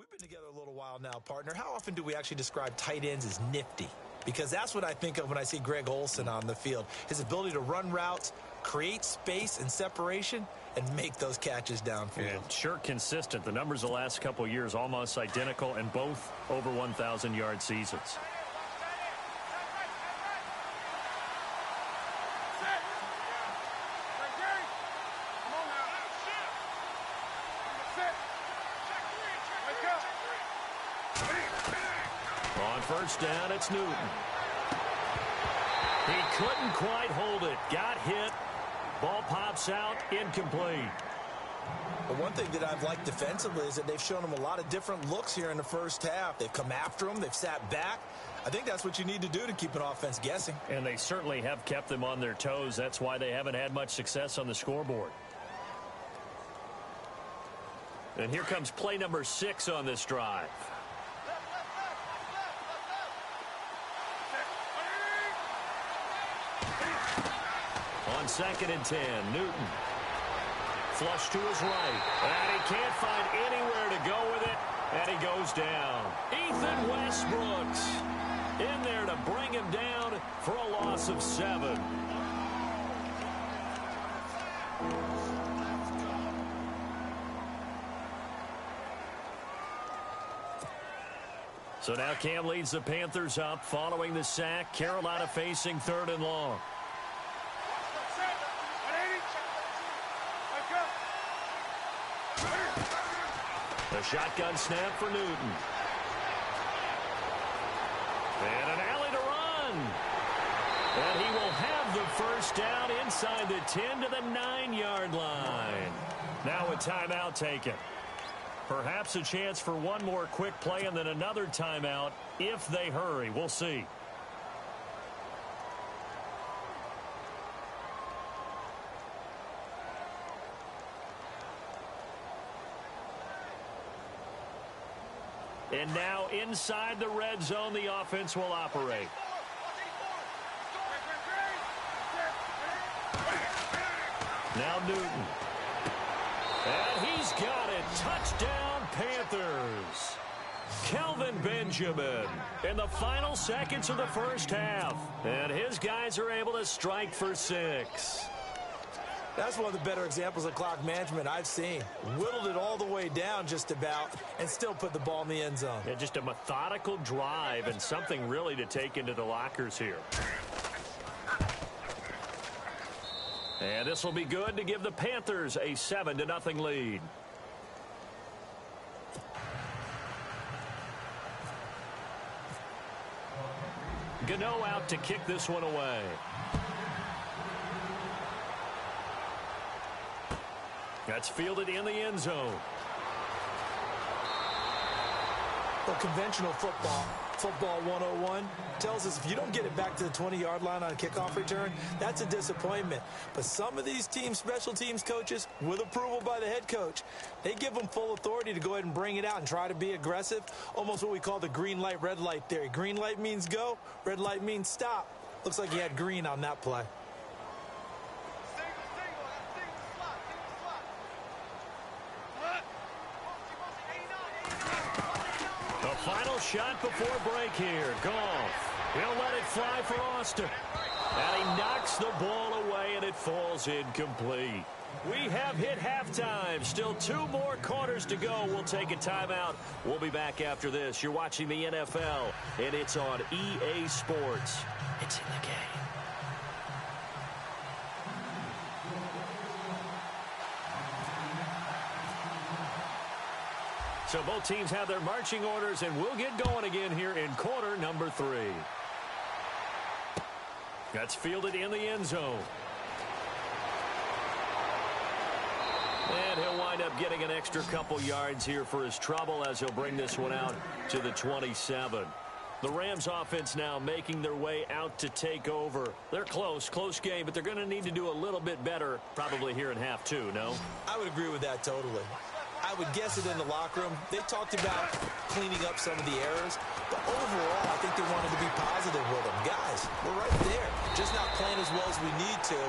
We've been together a little while now, partner. How often do we actually describe tight ends as nifty? Because that's what I think of when I see Greg Olsen on the field. His ability to run routes, create space and separation, and make those catches downfield. And sure consistent. The numbers the last couple of years almost identical, and both over 1,000-yard seasons. On first down, it's Newton. He couldn't quite hold it. Got hit. Ball pops out, incomplete. But one thing that I've liked defensively is that they've shown him a lot of different looks here in the first half. They've come after him. They've sat back. I think that's what you need to do to keep an offense guessing. And they certainly have kept them on their toes. That's why they haven't had much success on the scoreboard. And here comes play number 6 on this drive. On 2nd and 10, Newton. Flush to his right. And he can't find anywhere to go with it. And he goes down. Ethan Westbrooks in there to bring him down for a loss of 7. So now Cam leads the Panthers up following the sack. Carolina facing 3rd and long. The shotgun snap for Newton. And an alley to run. And he will have the first down inside the 10 to the 9-yard line. Now a timeout taken. Perhaps a chance for one more quick play and then another timeout if they hurry. We'll see. And now inside the red zone, the offense will operate. Now Newton. And he's got it. Touchdown, Panthers. Kelvin Benjamin in the final seconds of the first half. And his guys are able to strike for 6. That's one of the better examples of clock management I've seen. Whittled it all the way down just about and still put the ball in the end zone. Yeah, just a methodical drive and something really to take into the lockers here. And this will be good to give the Panthers a 7-0 lead. Gano out to kick this one away. That's fielded in the end zone. Well, conventional football 101, tells us if you don't get it back to the 20-yard line on a kickoff return, that's a disappointment. But some of these teams, special teams coaches, with approval by the head coach, they give them full authority to go ahead and bring it out and try to be aggressive, almost what we call the green light, red light theory. Green light means go, red light means stop. Looks like he had green on that play. Final shot before break here. Goff. He'll let it fly for Austin. And he knocks the ball away, and it falls incomplete. We have hit halftime. Still 2 more quarters to go. We'll take a timeout. We'll be back after this. You're watching the NFL, and it's on EA Sports. It's in the game. So both teams have their marching orders, and we'll get going again here in quarter number 3. That's fielded in the end zone. And he'll wind up getting an extra couple yards here for his trouble as he'll bring this one out to the 27. The Rams offense now making their way out to take over. They're close game, but they're going to need to do a little bit better probably here in half 2, no? I would agree with that totally. I would guess it in the locker room. They talked about cleaning up some of the errors, but overall, I think they wanted to be positive with them. Guys, we're right there. Just not playing as well as we need to.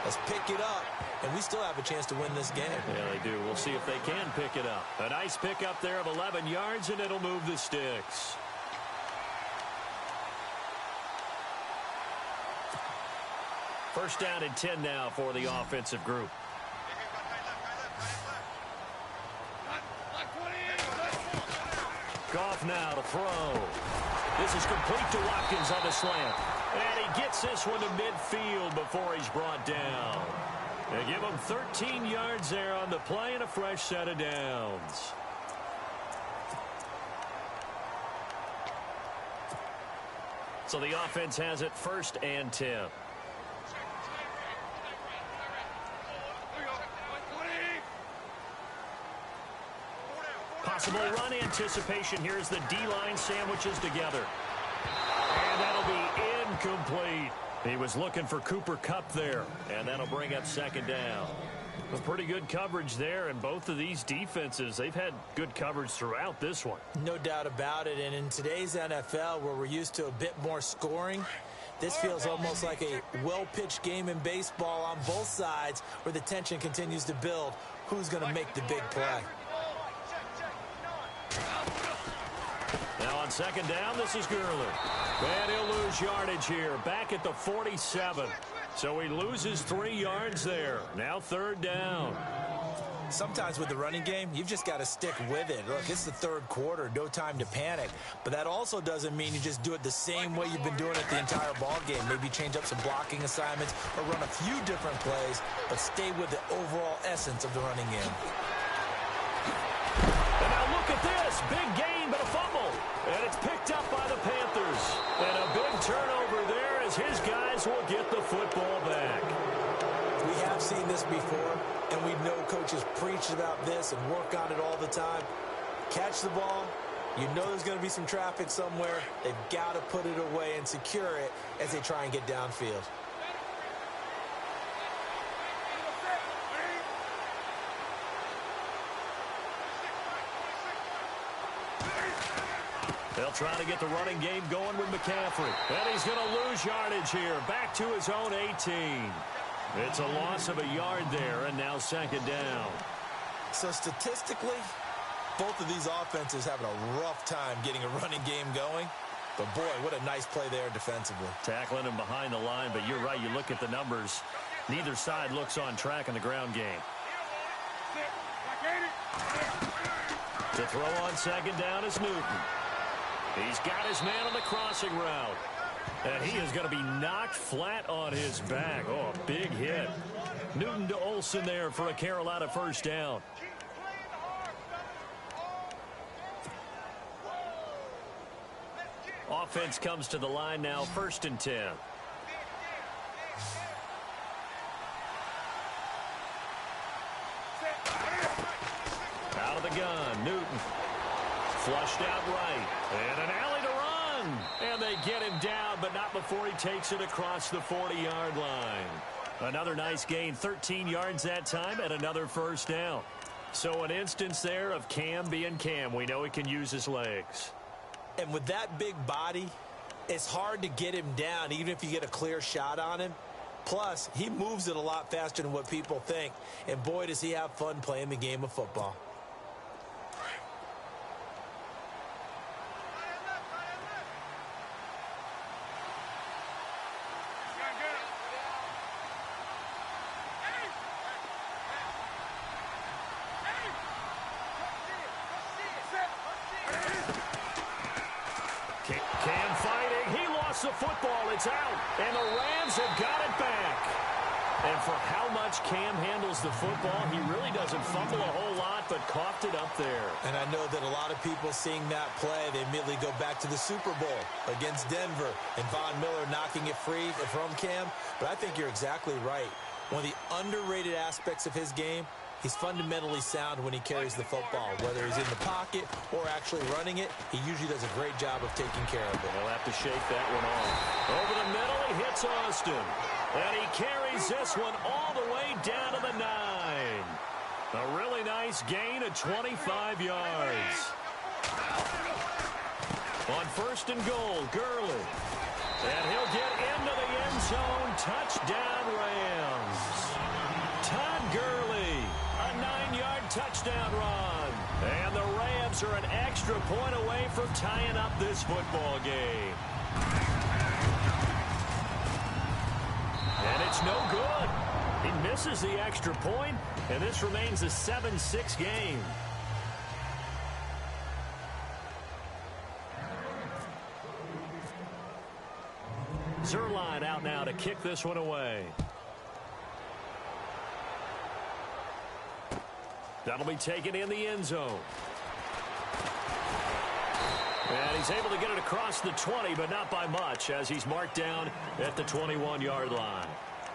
Let's pick it up and we still have a chance to win this game. Yeah, they do. We'll see if they can pick it up. A nice pickup there of 11 yards, and it'll move the sticks. First down and 10 now for the offensive group. Goff now to throw. This is complete to Watkins on the slant. And he gets this one to midfield before he's brought down. They give him 13 yards there on the play and a fresh set of downs. So the offense has it 1st and 10. Possible run anticipation. Here's the D-line sandwiches together. And that'll be incomplete. He was looking for Cooper Kupp there. And that'll bring up 2nd down. A pretty good coverage there, and both of these defenses, they've had good coverage throughout this one. No doubt about it. And in today's NFL, where we're used to a bit more scoring, this feels almost like a well-pitched game in baseball on both sides, where the tension continues to build. Who's going to make the big play? Now on 2nd down, this is Gurley. And he'll lose yardage here, back at the 47. So he loses 3 yards there. Now 3rd down. Sometimes with the running game, you've just got to stick with it. Look, it's the 3rd quarter, no time to panic. But that also doesn't mean you just do it the same way you've been doing it the entire ball game. Maybe change up some blocking assignments or run a few different plays, but stay with the overall essence of the running game. And now look at this. Big gain, but a fumble. And it's picked up by the Panthers. And a big turnover there as his guys will get the football back. We have seen this before, and we know coaches preach about this and work on it all the time. Catch the ball. You know there's going to be some traffic somewhere. They've got to put it away and secure it as they try and get downfield. They'll try to get the running game going with McCaffrey. And he's going to lose yardage here. Back to his own 18. It's a loss of a yard there, and now 2nd down. So statistically, both of these offenses having a rough time getting a running game going. But, boy, what a nice play there defensively. Tackling him behind the line, but you're right. You look at the numbers. Neither side looks on track in the ground game. To throw on 2nd down is Newton. He's got his man on the crossing route. And he is going to be knocked flat on his back. Oh, a big hit. Newton to Olsen there for a Carolina 1st down. Offense comes to the line now, 1st and 10. Out of the gun, Newton. Flushed out right. And an alley to run. And they get him down, but not before he takes it across the 40-yard line. Another nice gain, 13 yards that time, and another 1st down. So an instance there of Cam being Cam. We know he can use his legs. And with that big body, it's hard to get him down, even if you get a clear shot on him. Plus, he moves it a lot faster than what people think. And boy, does he have fun playing the game of football. Cam fighting. He lost the football. It's out. And the Rams have got it back. And for how much Cam handles the football, he really doesn't fumble a whole lot, but coughed it up there. And I know that a lot of people seeing that play, they immediately go back to the Super Bowl against Denver and Von Miller knocking it free from Cam. But I think you're exactly right. One of the underrated aspects of his game, he's fundamentally sound when he carries the football. Whether he's in the pocket or actually running it, he usually does a great job of taking care of it. He'll have to shake that one off. Over the middle, he hits Austin. And he carries this one all the way down to the 9. A really nice gain of 25 yards. On 1st and goal, Gurley. And he'll get into the end zone. Touchdown, Rams. touchdown run. And the Rams are an extra point away from tying up this football game. And it's no good. He misses the extra point, and this remains a 7-6 game. Zerline out now to kick this one away. That'll be taken in the end zone. And he's able to get it across the 20, but not by much, as he's marked down at the 21-yard line.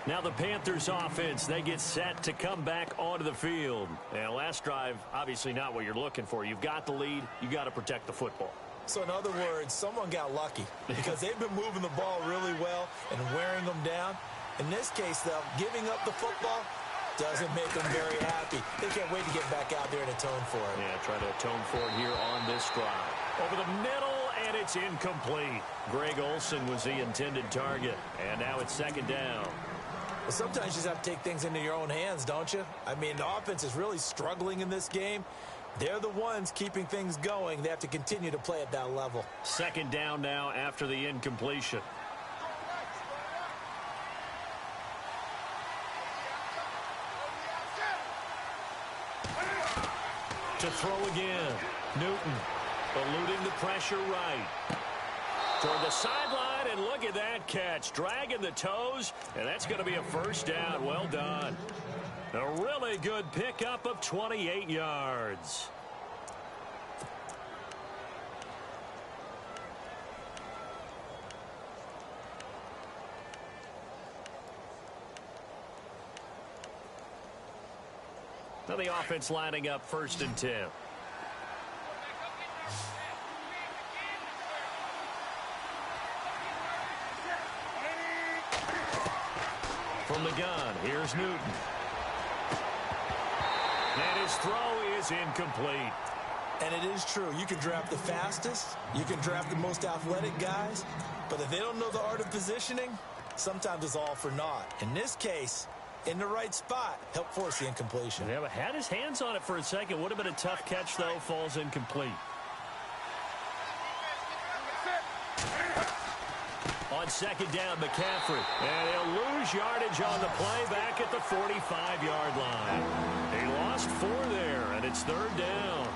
Now the Panthers offense, they get set to come back onto the field. And last drive, obviously not what you're looking for. You've got the lead. You got to protect the football. So in other words, someone got lucky because they've been moving the ball really well and wearing them down. In this case, though, giving up the football doesn't make them very happy. They can't wait to get back out there and atone for it. Yeah, try to atone for it here on this drive. Over the middle, and it's incomplete. Greg Olsen was the intended target, and now it's second down. Well, sometimes you just have to take things into your own hands, don't you? I mean, the offense is really struggling in this game. They're the ones keeping things going. They have to continue to play at that level. Second down now after the incompletion. To throw again. Newton eluding the pressure right. Toward the sideline, and look at that catch. Dragging the toes, and that's going to be a first down. Well done. A really good pickup of 28 yards. Now the offense lining up 1st and 10. From the gun, here's Newton. And his throw is incomplete. And it is true. You can draft the fastest. You can draft the most athletic guys. But if they don't know the art of positioning, sometimes it's all for naught. In this case, in the right spot, help force the incompletion. Yeah, but had his hands on it for a second. Would have been a tough catch, though. Falls incomplete. On second down, McCaffrey. And he'll lose yardage on the play back at the 45-yard line. He lost 4 there, and it's 3rd down.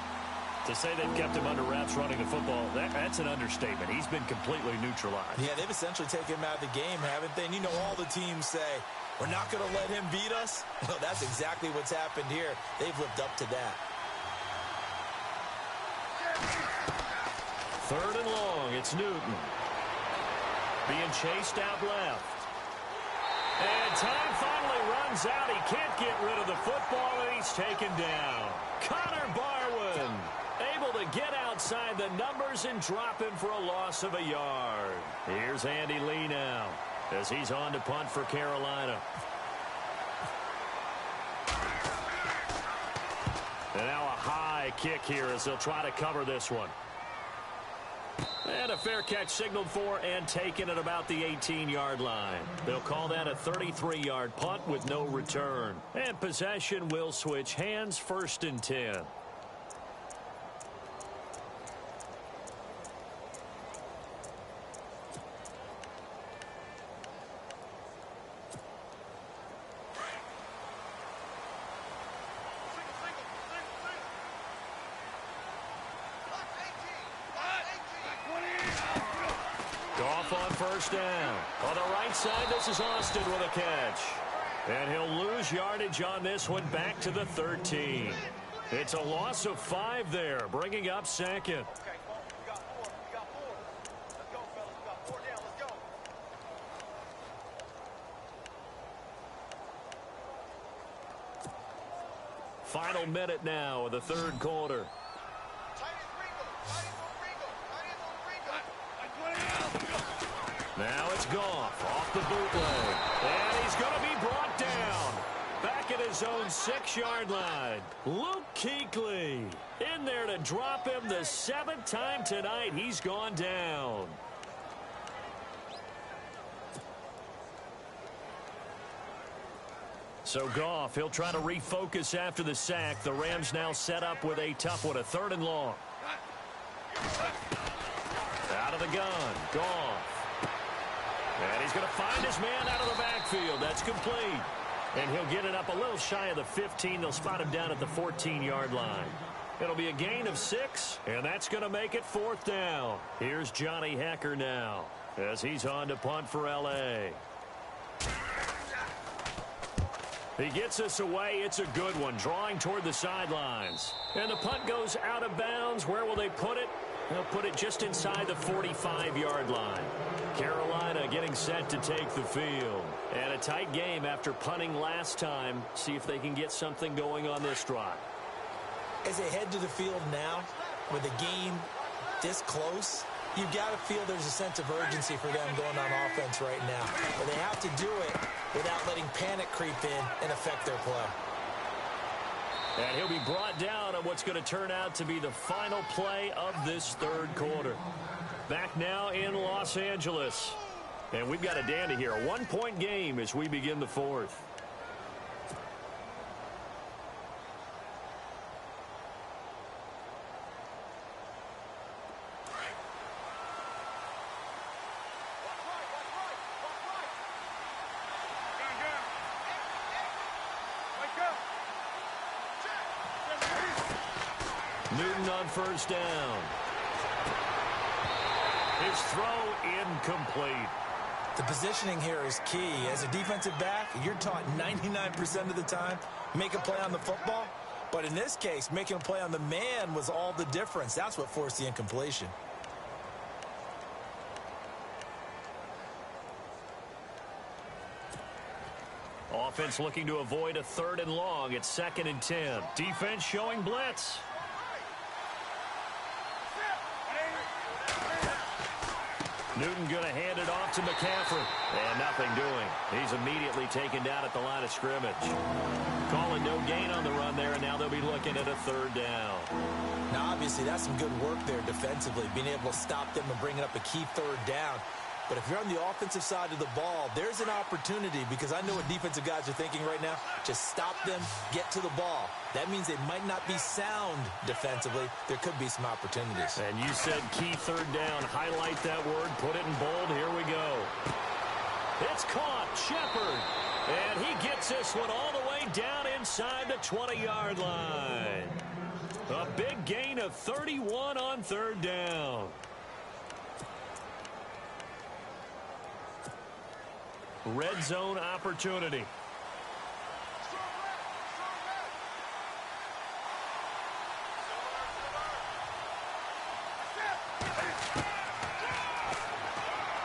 To say they've kept him under wraps running the football, that's an understatement. He's been completely neutralized. Yeah, they've essentially taken him out of the game, haven't they? And you know all the teams say, we're not going to let him beat us. Well, that's exactly what's happened here. They've lived up to that. 3rd and long, it's Newton. Being chased out left. And time finally runs out. He can't get rid of the football, and he's taken down. Connor Barwin able to get outside the numbers and drop him for a loss of a yard. Here's Andy Lee now as he's on to punt for Carolina. And now a high kick here as they'll try to cover this one. And a fair catch signaled for and taken at about the 18-yard line. They'll call that a 33-yard punt with no return. And possession will switch hands, 1st and 10. Goff on 1st down. On the right side, this is Austin with a catch. And he'll lose yardage on this one back to the 13. It's a loss of 5 there, bringing up 2nd. Final minute now of the 3rd quarter. Now it's Goff off the bootleg. And he's going to be brought down. Back at his own 6-yard line. Luke Kuechly in there to drop him the 7th time tonight. He's gone down. So Goff, he'll try to refocus after the sack. The Rams now set up with a tough one, a 3rd and long. Out of the gun, Goff. And he's going to find his man out of the backfield. That's complete. And he'll get it up a little shy of the 15. They'll spot him down at the 14-yard line. It'll be a gain of 6, and that's going to make it 4th down. Here's Johnny Hekker now as he's on to punt for L.A. He gets us away. It's a good one, drawing toward the sidelines. And the punt goes out of bounds. Where will they put it? They'll put it just inside the 45-yard line. Carolina getting set to take the field. And a tight game after punting last time. See if they can get something going on this drive. As they head to the field now, with the game this close, you've got to feel there's a sense of urgency for them going on offense right now. But they have to do it without letting panic creep in and affect their play. And he'll be brought down on what's going to turn out to be the final play of this 3rd quarter. Back now in Los Angeles. And we've got a dandy here. A 1-point game as we begin the 4th. Newton on 1st down. His throw incomplete. The positioning here is key. As a defensive back, you're taught 99% of the time, make a play on the football. But in this case, making a play on the man was all the difference. That's what forced the incompletion. Offense looking to avoid a 3rd and long. It's 2nd and 10. Defense showing blitz. Newton going to hand it off to McCaffrey. And nothing doing. He's immediately taken down at the line of scrimmage. Calling no gain on the run there, and now they'll be looking at a 3rd down. Now, obviously, that's some good work there defensively, being able to stop them and bringing up a key 3rd down. But if you're on the offensive side of the ball, there's an opportunity, because I know what defensive guys are thinking right now. Just stop them, get to the ball. That means they might not be sound defensively. There could be some opportunities. And you said key 3rd down. Highlight that word. Put it in bold. Here we go. It's caught. Shepard. And he gets this one all the way down inside the 20-yard line. A big gain of 31 on 3rd down. Red zone opportunity.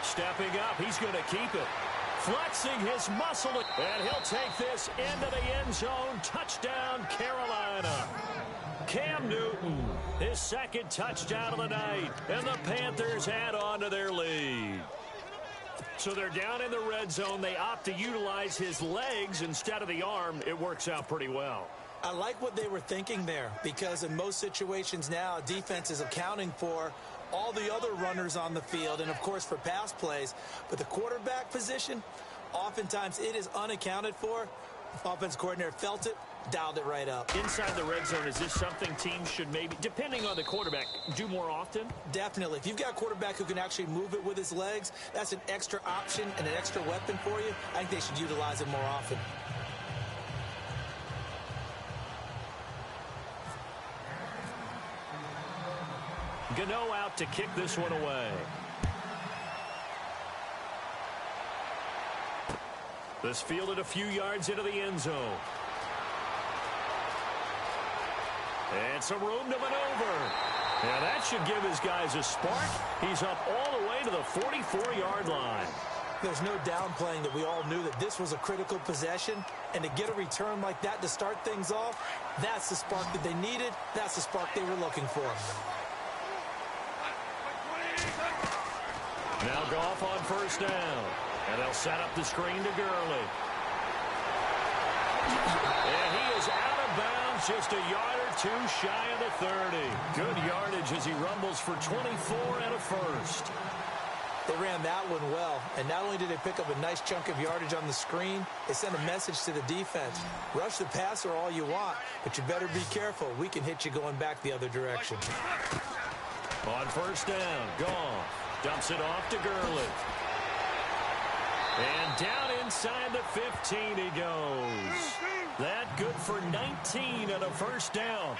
Stepping up, he's going to keep it. Flexing his muscle, and he'll take this into the end zone. Touchdown, Carolina. Cam Newton, his 2nd touchdown of the night, and the Panthers add on to their lead. So they're down in the red zone. They opt to utilize his legs instead of the arm. It works out pretty well. I like what they were thinking there, because in most situations now, defense is accounting for all the other runners on the field and, of course, for pass plays. But the quarterback position, oftentimes it is unaccounted for. Offense coordinator felt it, dialed it right up. Inside the red zone, is this something teams should maybe, depending on the quarterback, do more often? Definitely. If you've got a quarterback who can actually move it with his legs, that's an extra option and an extra weapon for you. I think they should utilize it more often. Gano out to kick this one away. This fielded a few yards into the end zone. And some room to maneuver. Now that should give his guys a spark. He's up all the way to the 44-yard line. There's no downplaying that we all knew that this was a critical possession. And to get a return like that to start things off, that's the spark that they needed. That's the spark they were looking for. Now Goff on 1st down. And they'll set up the screen to Gurley. And he is out of bounds, just a yard or two shy of the 30. Good yardage as he rumbles for 24 and a first. They ran that one well, and not only did they pick up a nice chunk of yardage on the screen, they sent a message to the defense. Rush the passer all you want, but you better be careful. We can hit you going back the other direction. On first down, Goff dumps it off to Gurley. And down inside the 15 he goes. That good for 19 and a first down.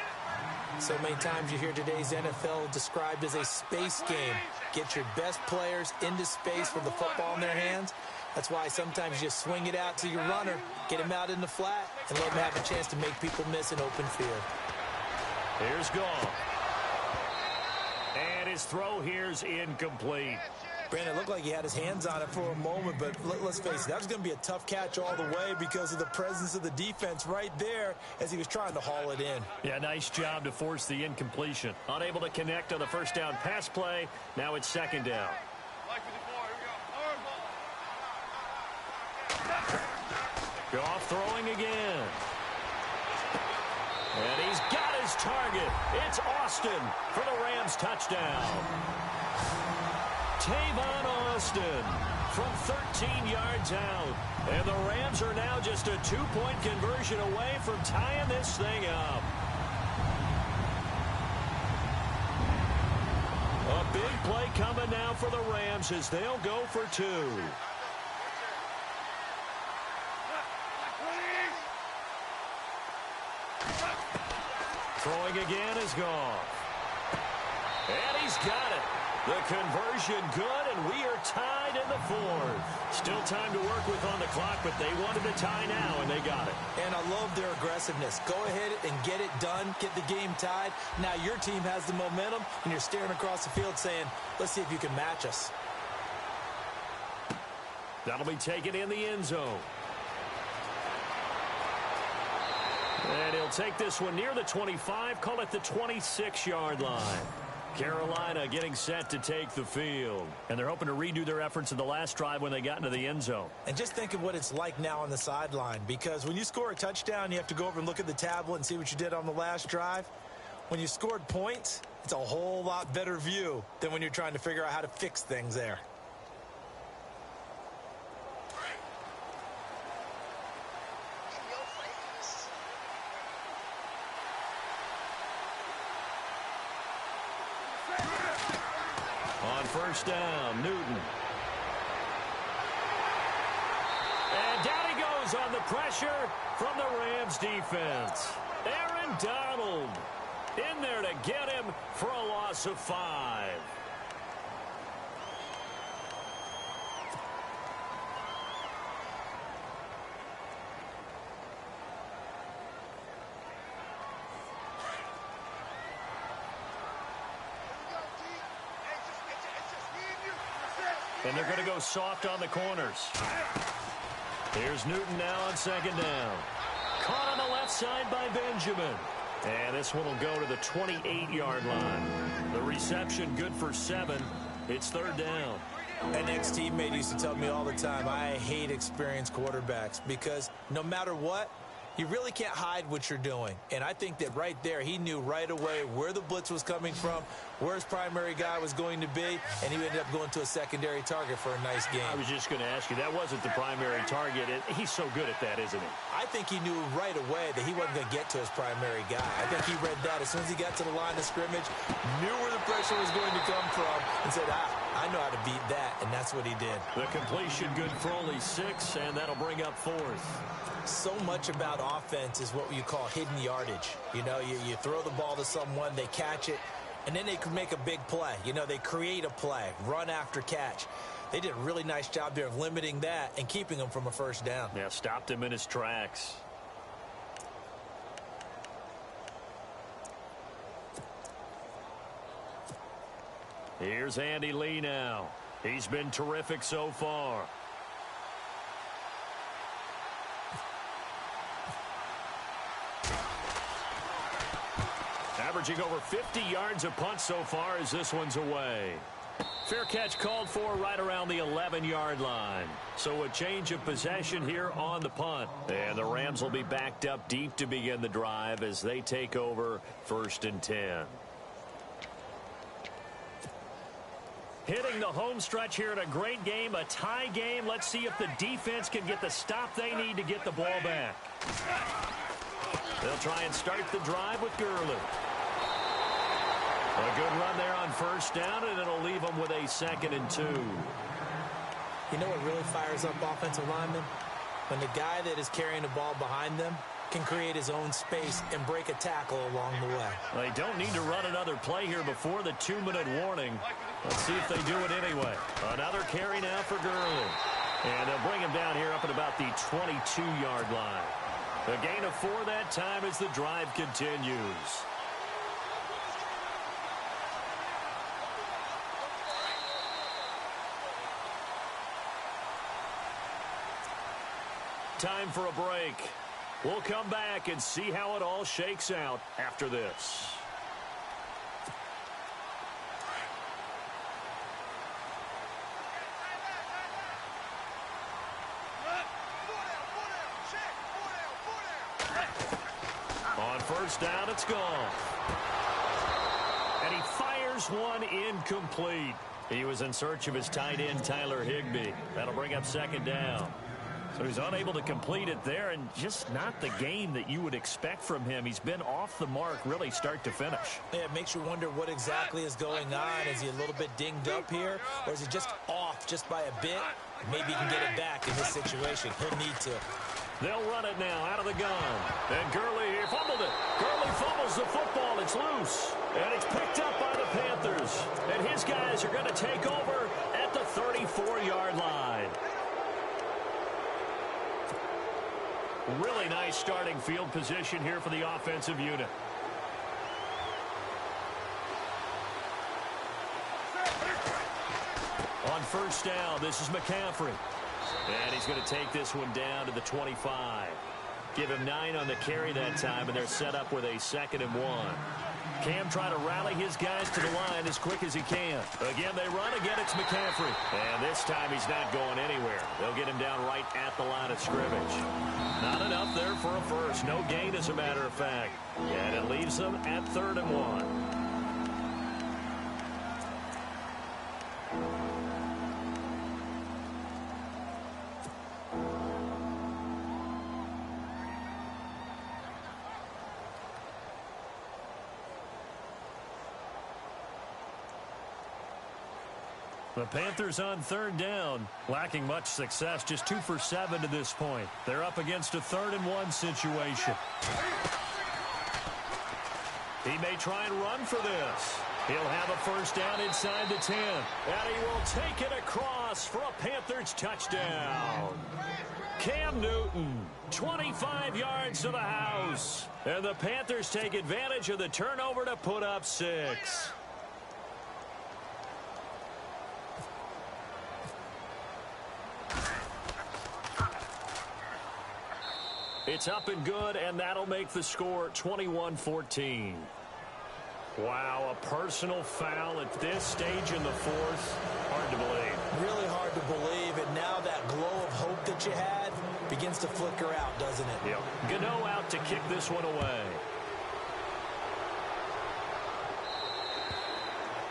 So many times you hear today's NFL described as a space game. Get your best players into space with the football in their hands. That's why sometimes you just swing it out to your runner, get him out in the flat, and let him have a chance to make people miss an open field. Here's Goff. And his throw here's incomplete. Brandon, it looked like he had his hands on it for a moment, but let's face it, that was going to be a tough catch all the way because of the presence of the defense right there as he was trying to haul it in. Yeah, nice job to force the incompletion. Unable to connect on the first down pass play. Now it's second down. Goff throwing again. And he's got his target. It's Austin for the Rams touchdown. Tavon Austin from 13 yards out. And the Rams are now just a two-point conversion away from tying this thing up. A big play coming now for the Rams as they'll go for two. Throwing again is Goff. And he's got it. The conversion good, and we are tied in the fourth. Still time to work with on the clock, but they wanted to tie now, and they got it. And I love their aggressiveness. Go ahead and get it done, get the game tied. Now your team has the momentum, and you're staring across the field saying, let's see if you can match us. That'll be taken in the end zone. And he'll take this one near the 25, call it the 26-yard line. Carolina getting set to take the field. And they're hoping to redo their efforts in the last drive when they got into the end zone. And just think of what it's like now on the sideline, because when you score a touchdown, you have to go over and look at the tablet and see what you did on the last drive. When you scored points, it's a whole lot better view than when you're trying to figure out how to fix things there. On first down, Newton. And down he goes on the pressure from the Rams defense. Aaron Donald in there to get him for a loss of 5. And they're going to go soft on the corners. Here's Newton now on second down. Caught on the left side by Benjamin. And this one will go to the 28-yard line. The reception good for 7. It's third down. An ex-teammate used to tell me all the time, I hate experienced quarterbacks because no matter what, you really can't hide what you're doing. And I think that right there, he knew right away where the blitz was coming from, where his primary guy was going to be, and he ended up going to a secondary target for a nice game. I was just going to ask you, that wasn't the primary target. He's so good at that, isn't he? I think he knew right away that he wasn't going to get to his primary guy. I think he read that as soon as he got to the line of scrimmage, knew where the pressure was going to come from, and said, I know how to beat that, and that's what he did. The completion good for only 6, and that'll bring up 4th. So much about offense is what you call hidden yardage. You know, you throw the ball to someone, they catch it, and then they can make a big play. You know, they create a play, run after catch. They did a really nice job there of limiting that and keeping him from a first down. Yeah, stopped him in his tracks. Here's Andy Lee now. He's been terrific so far. Averaging over 50 yards a punt so far as this one's away. Fair catch called for right around the 11-yard line. So a change of possession here on the punt. And the Rams will be backed up deep to begin the drive as they take over 1st and 10. Hitting the home stretch here in a great game, a tie game. Let's see if the defense can get the stop they need to get the ball back. They'll try and start the drive with Gurley. A good run there on first down, and it'll leave them with a 2nd and 2. You know what really fires up offensive linemen? When the guy that is carrying the ball behind them can create his own space and break a tackle along the way. They don't need to run another play here before the 2-minute warning. Let's see if they do it anyway. Another carry now for Gurley. And they'll bring him down here up at about the 22-yard line. A gain of 4 that time as the drive continues. Time for a break. We'll come back and see how it all shakes out after this. On first down, it's gone. And he fires one incomplete. He was in search of his tight end, Tyler Higbee. That'll bring up 2nd down. So he's unable to complete it there, and just not the game that you would expect from him. He's been off the mark really start to finish. Yeah, it makes you wonder what exactly is going on. Is he a little bit dinged up here, or is he just off just by a bit? Maybe he can get it back in this situation. He'll need to. They'll run it now out of the gun. And Gurley here fumbled it. Gurley fumbles the football. It's loose. And it's picked up by the Panthers. And his guys are going to take over at the 34-yard line. Really nice starting field position here for the offensive unit. On first down, this is McCaffrey. And he's going to take this one down to the 25. Give him 9 on the carry that time, and they're set up with a 2nd and 1. Cam trying to rally his guys to the line as quick as he can. Again, they run. Again, it's McCaffrey. And this time he's not going anywhere. They'll get him down right at the line of scrimmage. Not enough there for a first. No gain, as a matter of fact. And it leaves them at 3rd and 1. The Panthers on 3rd down, lacking much success, just 2 for 7 to this point. They're up against a 3rd and 1 situation. He may try and run for this. He'll have a first down inside the 10. And he will take it across for a Panthers touchdown. Cam Newton, 25 yards to the house. And the Panthers take advantage of the turnover to put up 6. It's up and good, and that'll make the score 21-14. Wow, a personal foul at this stage in the 4th. Hard to believe. Really hard to believe, and now that glow of hope that you had begins to flicker out, doesn't it? Yep. Gano out to kick this one away.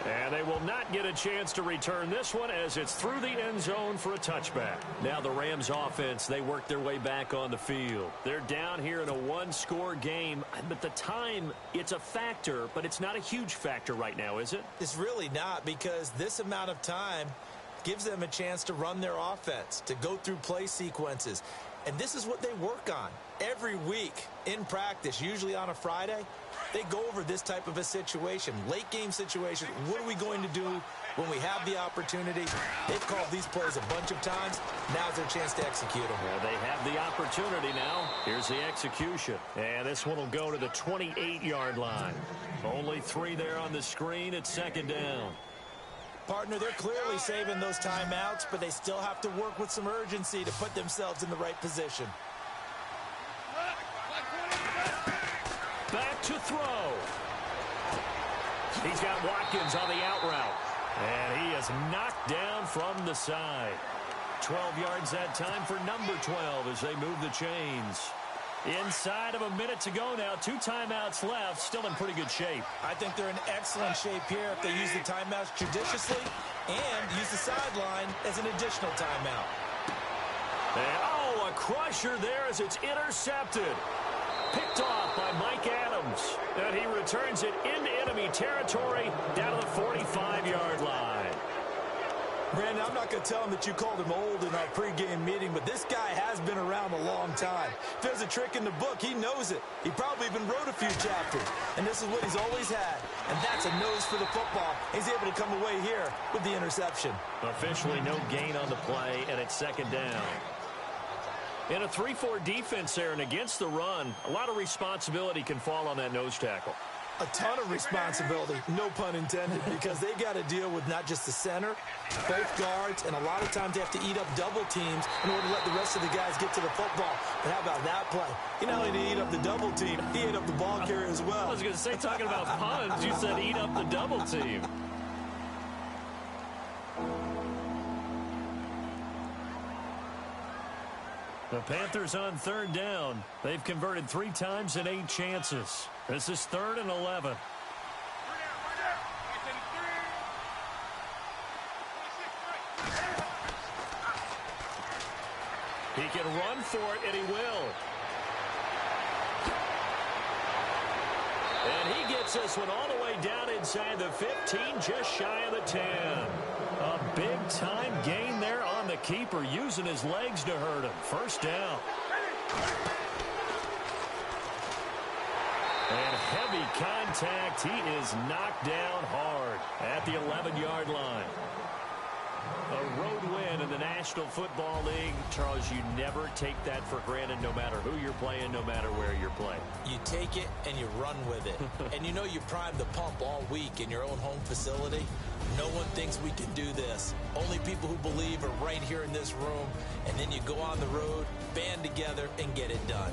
And they will not get a chance to return this one as it's through the end zone for a touchback. Now the Rams offense, they work their way back on the field. They're down here in a 1-score game. But the time, it's a factor, but it's not a huge factor right now, is it? It's really not, because this amount of time gives them a chance to run their offense, to go through play sequences. And this is what they work on every week in practice, usually on a Friday. They go over this type of a situation, late game situation. What are we going to do when we have the opportunity? They've called these plays a bunch of times. Now's their chance to execute them. Yeah, they have the opportunity now. Here's the execution. And this one will go to the 28-yard line. Only 3 there on the screen at 2nd down. Partner, they're clearly saving those timeouts, but they still have to work with some urgency to put themselves in the right position. Back to throw. He's got Watkins on the out route. And he is knocked down from the side. 12 yards that time for number 12 as they move the chains. Inside of a minute to go now. 2 timeouts left. Still in pretty good shape. I think they're in excellent shape here if they use the timeouts judiciously and use the sideline as an additional timeout. And, a crusher there as it's intercepted. Picked off by Mike Adams. And he returns it into enemy territory down to the 45-yard line. Brandon, I'm not going to tell him that you called him old in our pregame meeting, but this guy has been around a long time. If there's a trick in the book, he knows it. He probably even wrote a few chapters. And this is what he's always had. And that's a nose for the football. He's able to come away here with the interception. Officially no gain on the play, and it's second down. In a 3-4 defense there and against the run, a lot of responsibility can fall on that nose tackle. A ton of responsibility, no pun intended, because they got to deal with not just the center, both guards, and a lot of times they have to eat up double teams in order to let the rest of the guys get to the football. But how about that play? He not only did he eat up the double team, he ate up the ball carrier as well. I was going to say, talking about puns, you said eat up the double team. The Panthers on third down. They've converted 3 times in 8 chances. This is 3rd and 11. He can run for it, and he will. And he gets this one all the way down inside the 15, just shy of the 10. A big-time gain there on the keeper, using his legs to hurt him. First down. And heavy contact. He is knocked down hard at the 11-yard line. A road win in the National Football League. Charles, you never take that for granted, no matter who you're playing, no matter where you're playing. You take it and you run with it. And you know you primed the pump all week in your own home facility. No one thinks we can do this. Only people who believe are right here in this room. And then you go on the road, band together, and get it done.